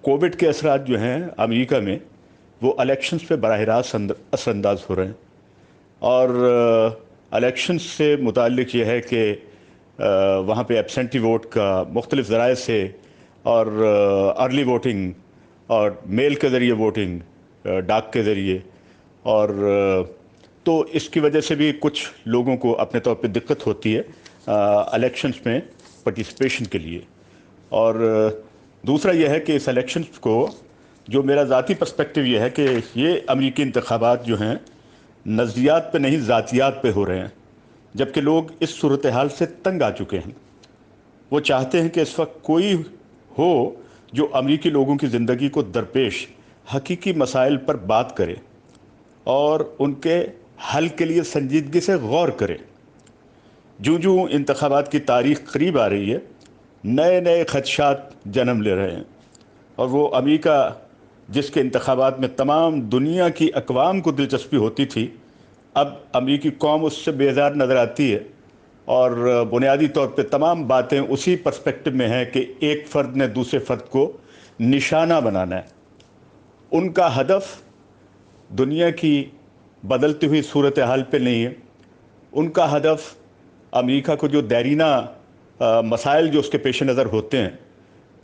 Covid کے اثرات جو ہیں امریکہ میں وہ الیکشنز پہ براہ راست اثر انداز ہو رہے ہیں، اور الیکشنز سے متعلق یہ ہے کہ وہاں پہ ایبسینٹی ووٹ کا مختلف ذرائع سے، اور ارلی ووٹنگ اور میل کے ذریعے ووٹنگ، ڈاک کے ذریعے، اور تو اس کی وجہ سے بھی کچھ لوگوں کو اپنے طور پہ دقت ہوتی ہے الیکشنز میں پارٹیسپیشن کے لیے۔ اور دوسرا یہ ہے کہ اس الیکشنز کو، جو میرا ذاتی پرسپیکٹیو یہ ہے کہ یہ امریکی انتخابات جو ہیں نظریات پہ نہیں ذاتیات پہ ہو رہے ہیں، جبکہ لوگ اس صورتحال سے تنگ آ چکے ہیں۔ وہ چاہتے ہیں کہ اس وقت کوئی ہو جو امریکی لوگوں کی زندگی کو درپیش حقیقی مسائل پر بات کرے اور ان کے حل کے لیے سنجیدگی سے غور کرے۔ جوں جوں انتخابات کی تاریخ قریب آ رہی ہے، نئے نئے خدشات جنم لے رہے ہیں، اور وہ امریکہ جس کے انتخابات میں تمام دنیا کی اقوام کو دلچسپی ہوتی تھی، اب امریکی قوم اس سے بیزار نظر آتی ہے، اور بنیادی طور پہ تمام باتیں اسی پرسپیکٹو میں ہیں کہ ایک فرد نے دوسرے فرد کو نشانہ بنانا ہے۔ ان کا ہدف دنیا کی بدلتی ہوئی صورتحال پہ نہیں ہے، ان کا ہدف امریکہ کو جو دیرینہ مسائل جو اس کے پیش نظر ہوتے ہیں،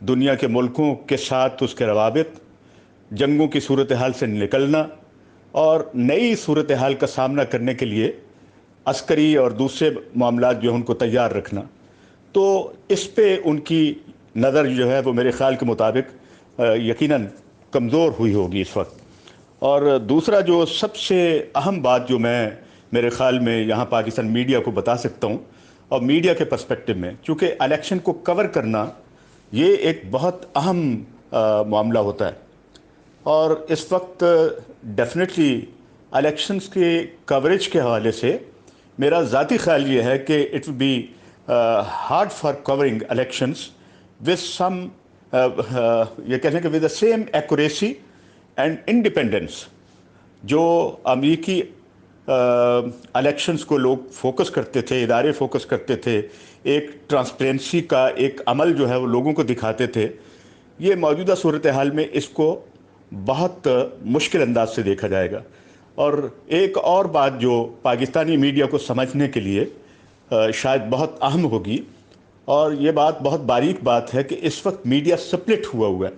دنیا کے ملکوں کے ساتھ اس کے روابط، جنگوں کی صورتحال سے نکلنا، اور نئی صورتحال کا سامنا کرنے کے لیے عسکری اور دوسرے معاملات جو ہیں ان کو تیار رکھنا۔ تو اس پہ ان کی نظر جو ہے وہ میرے خیال کے مطابق یقیناً کمزور ہوئی ہوگی اس وقت۔ اور دوسرا جو سب سے اہم بات جو میں میرے خیال میں یہاں پاکستان میڈیا کو بتا سکتا ہوں، اور میڈیا کے پرسپیکٹو میں، چونکہ الیکشن کو کور کرنا یہ ایک بہت اہم معاملہ ہوتا ہے، اور اس وقت ڈیفینیٹلی الیکشنز کے کوریج کے حوالے سے میرا ذاتی خیال یہ ہے کہ it will be hard for covering elections with some یہ کہتے ہیں کہ with the same accuracy and independence جو امریکی الیکشنز کو لوگ فوکس کرتے تھے، ادارے فوکس کرتے تھے، ایک ٹرانسپیرنسی کا ایک عمل جو ہے وہ لوگوں کو دکھاتے تھے، یہ موجودہ صورتحال میں اس کو بہت مشکل انداز سے دیکھا جائے گا۔ اور ایک اور بات جو پاکستانی میڈیا کو سمجھنے کے لیے شاید بہت اہم ہوگی، اور یہ بات بہت باریک بات ہے، کہ اس وقت میڈیا سپلٹ ہوا ہے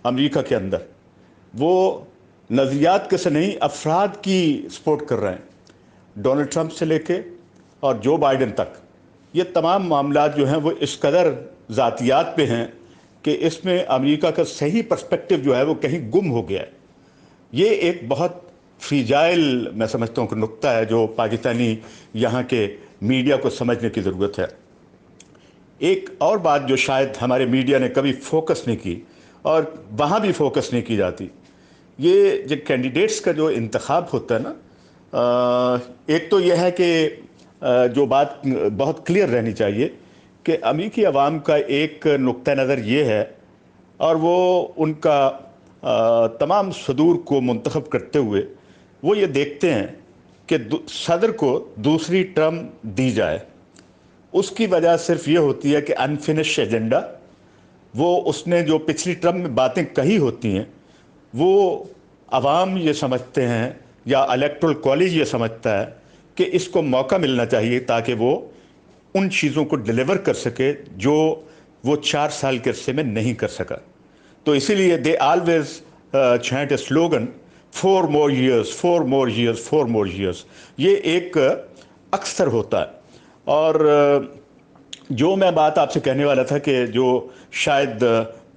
امریکہ کے اندر۔ وہ نظریات کے سے نہیں، افراد کی سپورٹ کر رہے ہیں، ڈونلڈ ٹرمپ سے لے کے اور جو بائیڈن تک۔ یہ تمام معاملات جو ہیں وہ اس قدر ذاتیات پہ ہیں کہ اس میں امریکہ کا صحیح پرسپیکٹیو جو ہے وہ کہیں گم ہو گیا ہے۔ یہ ایک بہت فریجائل میں سمجھتا ہوں کہ نقطہ ہے جو پاکستانی یہاں کے میڈیا کو سمجھنے کی ضرورت ہے۔ ایک اور بات جو شاید ہمارے میڈیا نے کبھی فوکس نہیں کی، اور وہاں بھی فوکس نہیں کی جاتی، یہ جو کینڈیڈیٹس کا جو انتخاب ہوتا ہے نا، ایک تو یہ ہے کہ جو بات بہت کلیئر رہنی چاہیے کہ امریکی عوام کا ایک نقطہ نظر یہ ہے، اور وہ ان کا تمام صدور کو منتخب کرتے ہوئے وہ یہ دیکھتے ہیں کہ صدر کو دوسری ٹرم دی جائے۔ اس کی وجہ صرف یہ ہوتی ہے کہ انفینش ایجنڈا، وہ اس نے جو پچھلی ٹرم میں باتیں کہی ہوتی ہیں، وہ عوام یہ سمجھتے ہیں یا الیکٹرل کالج یہ سمجھتا ہے کہ اس کو موقع ملنا چاہیے تاکہ وہ ان چیزوں کو ڈیلیور کر سکے جو وہ 4 سال کے عرصے میں نہیں کر سکا۔ تو اسی لیے they always chant a slogan, 4 more years، 4 more years، 4 more years۔ یہ ایک اکثر ہوتا ہے۔ اور جو میں بات آپ سے کہنے والا تھا کہ جو شاید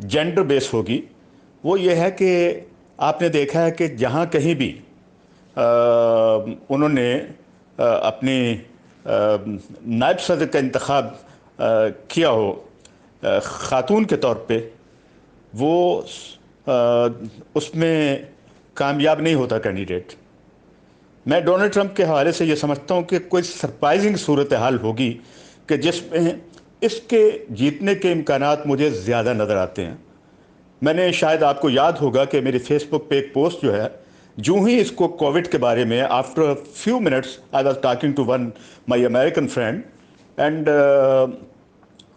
جینڈر بیس ہوگی، وہ یہ ہے کہ آپ نے دیکھا ہے کہ جہاں کہیں بھی انہوں نے اپنی نائب صدر کا انتخاب کیا ہو خاتون کے طور پہ، وہ اس میں کامیاب نہیں ہوتا کینڈیڈیٹ۔ میں ڈونلڈ ٹرمپ کے حوالے سے یہ سمجھتا ہوں کہ کوئی سرپرائزنگ صورتحال ہوگی کہ جس میں اس کے جیتنے کے امکانات مجھے زیادہ نظر آتے ہیں۔ میں نے، شاید آپ کو یاد ہوگا کہ میری فیس بک پہ ایک پوسٹ جو ہے، جو ہی اس کو کووڈ کے بارے میں after few minutes I was talking to one my American friend, and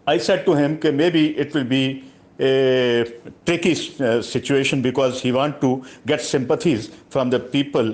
I said to him کہ maybe it will be a tricky situation because he want to get sympathies from the people.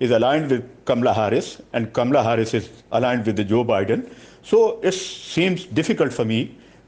is aligned with Kamala Harris and Kamala Harris is aligned with Joe Biden, so it seems difficult for me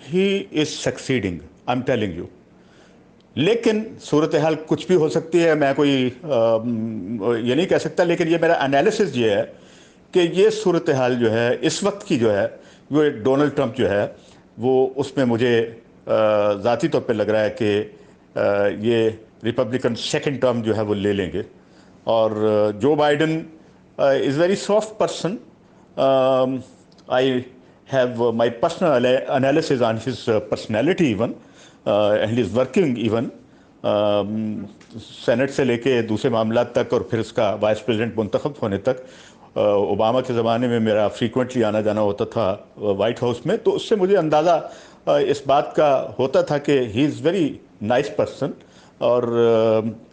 he is succeeding, I'm telling you. لیکن صورتحال کچھ بھی ہو سکتی ہے، میں کوئی یہ نہیں کہہ سکتا، لیکن یہ میرا انالیسس یہ ہے کہ یہ صورتحال جو ہے اس وقت کی جو ہے، وہ ڈونلڈ ٹرمپ جو ہے وہ اس میں مجھے ذاتی طور پہ لگ رہا ہے کہ یہ ریپبلکن سیکنڈ ٹرم جو ہے وہ لے لیں گے. اور جو Biden is very soft person. I have my personal analysis on his personality even and his working even senate سے لے کے دوسرے معاملات تک، اور پھر اس کا وائس پریزیڈنٹ منتخب ہونے تک. اوباما کے زمانے میں میرا فریکوینٹلی آنا جانا ہوتا تھا وائٹ ہاؤس میں، تو اس سے مجھے اندازہ اس بات کا ہوتا تھا کہ ہی از ویری نائس پرسن، اور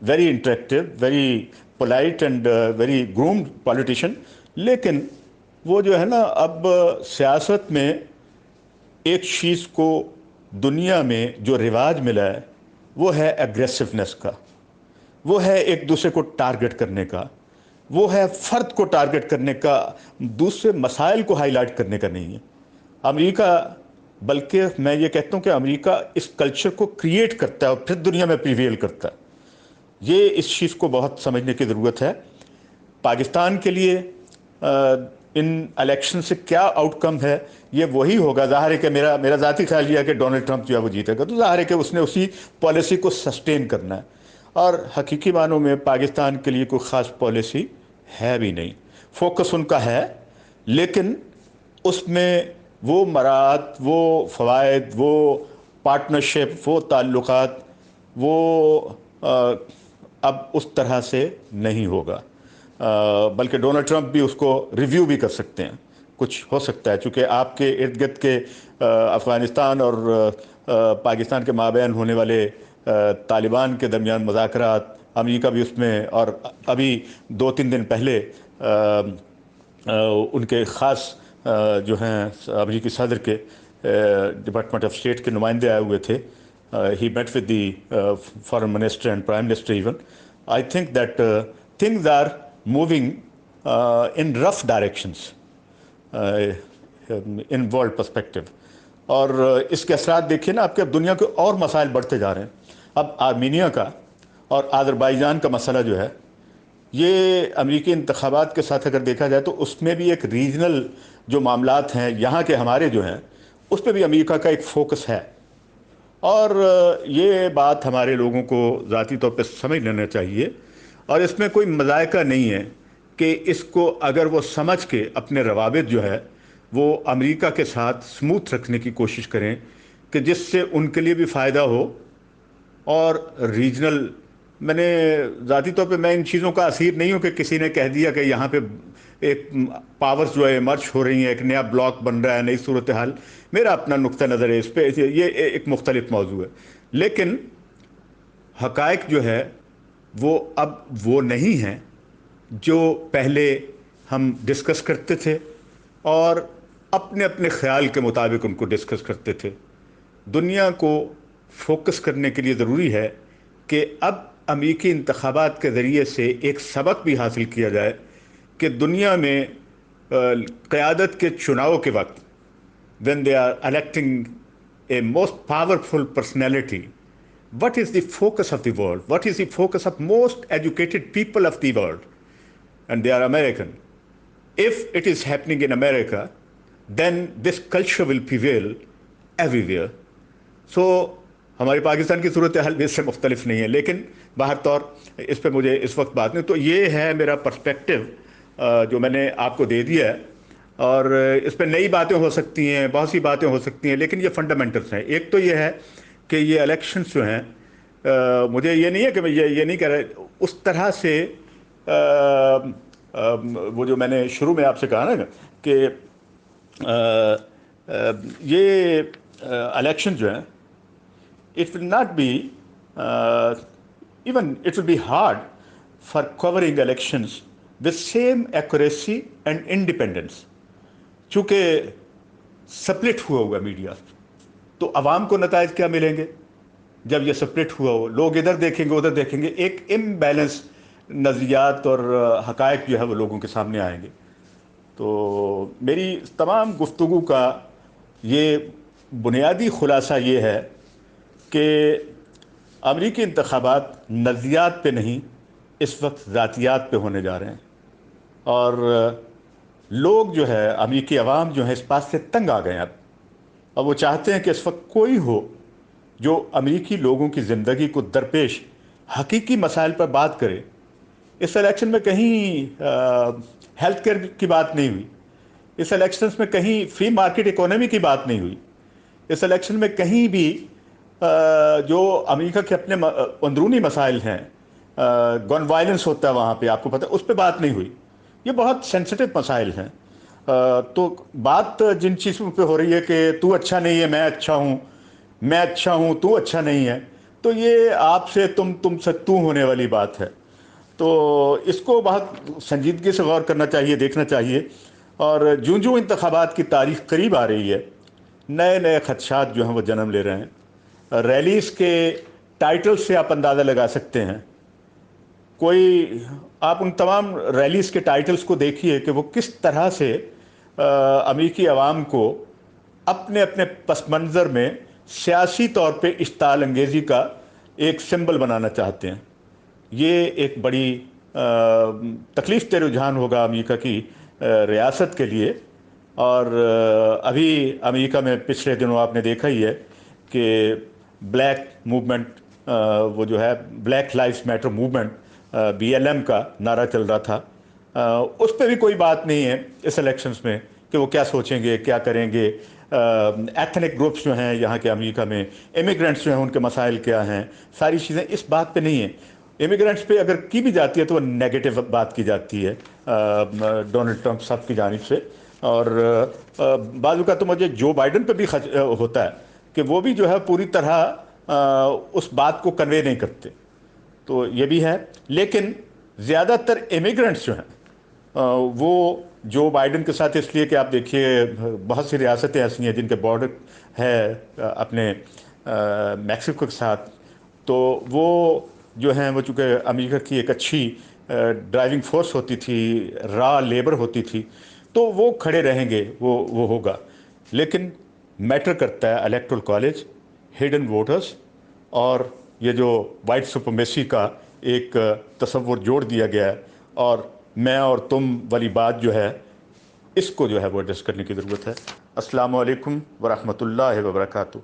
very interactive, very polite and very groomed politician. لیکن وہ جو ہے نا، اب سیاست میں ایک چیز کو دنیا میں جو رواج ملا ہے وہ ہے اگریسونیس کا، وہ ہے ایک دوسرے کو ٹارگٹ کرنے کا، وہ ہے فرد کو ٹارگٹ کرنے کا، دوسرے مسائل کو ہائی لائٹ کرنے کا نہیں ہے. امریکہ، بلکہ میں یہ کہتا ہوں کہ امریکہ اس کلچر کو کریٹ کرتا ہے اور پھر دنیا میں پریویل کرتا ہے. یہ اس چیز کو بہت سمجھنے کی ضرورت ہے. پاکستان کے لیے ان الیکشن سے کیا آؤٹ کم ہے، یہ وہی ہوگا. ظاہر ہے کہ میرا ذاتی خیال یہ ہے کہ ڈونلڈ ٹرمپ جو ہے وہ جیتے گا، تو ظاہر ہے کہ اس نے اسی پالیسی کو سسٹین کرنا ہے. اور حقیقی معنوں میں پاکستان کے لیے کوئی خاص پالیسی ہے بھی نہیں. فوکس ان کا ہے، لیکن اس میں وہ مراعات، وہ فوائد، وہ پارٹنرشپ، وہ تعلقات، وہ اب اس طرح سے نہیں ہوگا. بلکہ ڈونلڈ ٹرمپ بھی اس کو ریویو بھی کر سکتے ہیں، کچھ ہو سکتا ہے، چونکہ آپ کے ارد گرد کے افغانستان اور پاکستان کے مابین ہونے والے طالبان کے درمیان مذاکرات، امریکہ بھی اس میں، اور ابھی 2-3 دن پہلے ان کے خاص جو ہیں امریکی صدر کے ڈپارٹمنٹ آف اسٹیٹ کے نمائندے آئے ہوئے تھے. He met with the foreign minister and prime minister even. I think that things are moving in rough directions in world perspective. اور اس کے اثرات دیکھیے نا، آپ کے دنیا کے اور مسائل بڑھتے جا رہے ہیں. اب آرمینیا کا اور آذربائیجان کا مسئلہ جو ہے، یہ امریکی انتخابات کے ساتھ اگر دیکھا جائے تو اس میں بھی ایک ریجنل جو معاملات ہیں یہاں کے ہمارے جو ہیں، اس پہ بھی امریکہ کا ایک فوکس ہے. اور یہ بات ہمارے لوگوں کو ذاتی طور پہ سمجھ لینا چاہیے، اور اس میں کوئی مذائقہ نہیں ہے کہ اس کو اگر وہ سمجھ کے اپنے روابط جو ہے وہ امریکہ کے ساتھ سموتھ رکھنے کی کوشش کریں، کہ جس سے ان کے لیے بھی فائدہ ہو. اور ریجنل، میں نے ذاتی طور پہ میں ان چیزوں کا اسیر نہیں ہوں کہ کسی نے کہہ دیا کہ یہاں پہ ایک پاورز جو ہے مرج ہو رہی ہیں، ایک نیا بلاک بن رہا ہے، نئی صورتحال. میرا اپنا نقطہ نظر ہے اس پہ، یہ ایک مختلف موضوع ہے. لیکن حقائق جو ہے وہ اب وہ نہیں ہیں جو پہلے ہم ڈسکس کرتے تھے، اور اپنے اپنے خیال کے مطابق ان کو ڈسکس کرتے تھے. دنیا کو فوکس کرنے کے لیے ضروری ہے کہ اب امریکی انتخابات کے ذریعے سے ایک سبق بھی حاصل کیا جائے کہ دنیا میں قیادت کے چناؤ کے وقت when they are electing a most powerful personality, what is the focus of the world? What is the focus of most educated people of the world? And they are American. If it is happening in America, then this culture will prevail everywhere. So ہماری پاکستان کی صورتحال بھی اس سے مختلف نہیں ہے، لیکن باہر طور اس پہ مجھے اس وقت بات نہیں. تو یہ ہے میرا پرسپیکٹو جو میں نے آپ کو دے دیا ہے. اور اس پہ نئی باتیں ہو سکتی ہیں، بہت سی باتیں ہو سکتی ہیں، لیکن یہ فنڈامنٹلس ہیں. ایک تو یہ ہے کہ یہ الیکشنز جو ہیں، مجھے یہ نہیں ہے کہ میں یہ نہیں کہہ رہا اس طرح سے وہ جو میں نے شروع میں آپ سے کہا نا کہ یہ الیکشن جو ہیں، it will not be even it will be hard for covering elections with same accuracy and independence. چونکہ سپلٹ ہوا ہوگا میڈیا، تو عوام کو نتائج کیا ملیں گے جب یہ سپلٹ ہوا ہو؟ لوگ ادھر دیکھیں گے، ادھر دیکھیں گے، ایک امبیلنس نظریات اور حقائق جو ہے وہ لوگوں کے سامنے آئیں گے. تو میری تمام گفتگو کا یہ بنیادی خلاصہ یہ ہے کہ امریکی انتخابات نظریات پہ نہیں، اس وقت ذاتیات پہ ہونے جا رہے ہیں، اور لوگ جو ہے، امریکی عوام جو ہے، اس بات سے تنگ آ گئے ہیں اب وہ چاہتے ہیں کہ اس وقت کوئی ہو جو امریکی لوگوں کی زندگی کو درپیش حقیقی مسائل پر بات کرے۔ اس الیکشن میں کہیں ہیلتھ کیئر کی بات نہیں ہوئی، اس الیکشنز میں کہیں فری مارکیٹ اکانومی کی بات نہیں ہوئی، اس الیکشن میں کہیں بھی جو امریکہ کے اپنے اندرونی مسائل ہیں، گن وائلنس ہوتا ہے وہاں پہ، آپ کو پتہ، اس پہ بات نہیں ہوئی۔ یہ بہت سینسٹیو مسائل ہیں۔ تو بات جن چیزوں پہ ہو رہی ہے کہ تو اچھا نہیں ہے، میں اچھا ہوں، میں اچھا ہوں تو اچھا نہیں ہے، تو یہ آپ سے تم سے تو ہونے والی بات ہے۔ تو اس کو بہت سنجیدگی سے غور کرنا چاہیے، دیکھنا چاہیے، اور جوں جوں انتخابات کی تاریخ قریب آ رہی ہے، نئے نئے خدشات جو ہیں وہ جنم لے رہے ہیں۔ ریلیز کے ٹائٹل سے آپ اندازہ لگا سکتے ہیں، کوئی آپ ان تمام ریلیز کے ٹائٹلز کو دیکھیے کہ وہ کس طرح سے امریکی عوام کو اپنے اپنے پس منظر میں سیاسی طور پہ اشتعال انگیزی کا ایک سمبل بنانا چاہتے ہیں۔ یہ ایک بڑی تکلیف دہ رجحان ہوگا امریکہ کی ریاست کے لیے۔ اور ابھی امریکہ میں پچھلے دنوں آپ نے دیکھا ہی ہے کہ بلیک موومنٹ، وہ جو ہے black lives matter movement, BLM کا نعرہ چل رہا تھا، اس پہ بھی کوئی بات نہیں ہے اس الیکشنز میں کہ وہ کیا سوچیں گے، کیا کریں گے۔ ایتھنک گروپس جو ہیں یہاں کے امریکہ میں، امیگرنٹس جو ہیں، ان کے مسائل کیا ہیں، ساری چیزیں اس بات پہ نہیں ہیں۔ امیگرنٹس پہ اگر کی بھی جاتی ہے تو وہ نیگیٹو بات کی جاتی ہے ڈونلڈ ٹرمپ صاحب کی جانب سے، اور بعض اوقات تو مجھے جو بائیڈن پہ بھی ہوتا ہے کہ وہ بھی جو ہے پوری طرح اس بات کو کنوے نہیں کرتے۔ تو یہ بھی ہے، لیکن زیادہ تر امیگرنٹس جو ہیں وہ جو بائیڈن کے ساتھ، اس لیے کہ آپ دیکھیے بہت سی ریاستیں ایسی ہیں جن کے بارڈر ہے اپنے میکسیکو کے ساتھ، تو وہ جو ہیں وہ چونکہ امریکہ کی ایک اچھی ڈرائیونگ فورس ہوتی تھی، را لیبر ہوتی تھی، تو وہ کھڑے رہیں گے، وہ ہوگا۔ لیکن میٹر کرتا ہے الیکٹرل کالج، ہڈن ووٹرز، اور یہ جو وائٹ سپریمیسی کا ایک تصور جوڑ دیا گیا ہے، اور میں اور تم والی بات جو ہے، اس کو جو ہے وہ ایڈریس کرنے کی ضرورت ہے۔ السلام علیکم ورحمۃ اللہ وبرکاتہ۔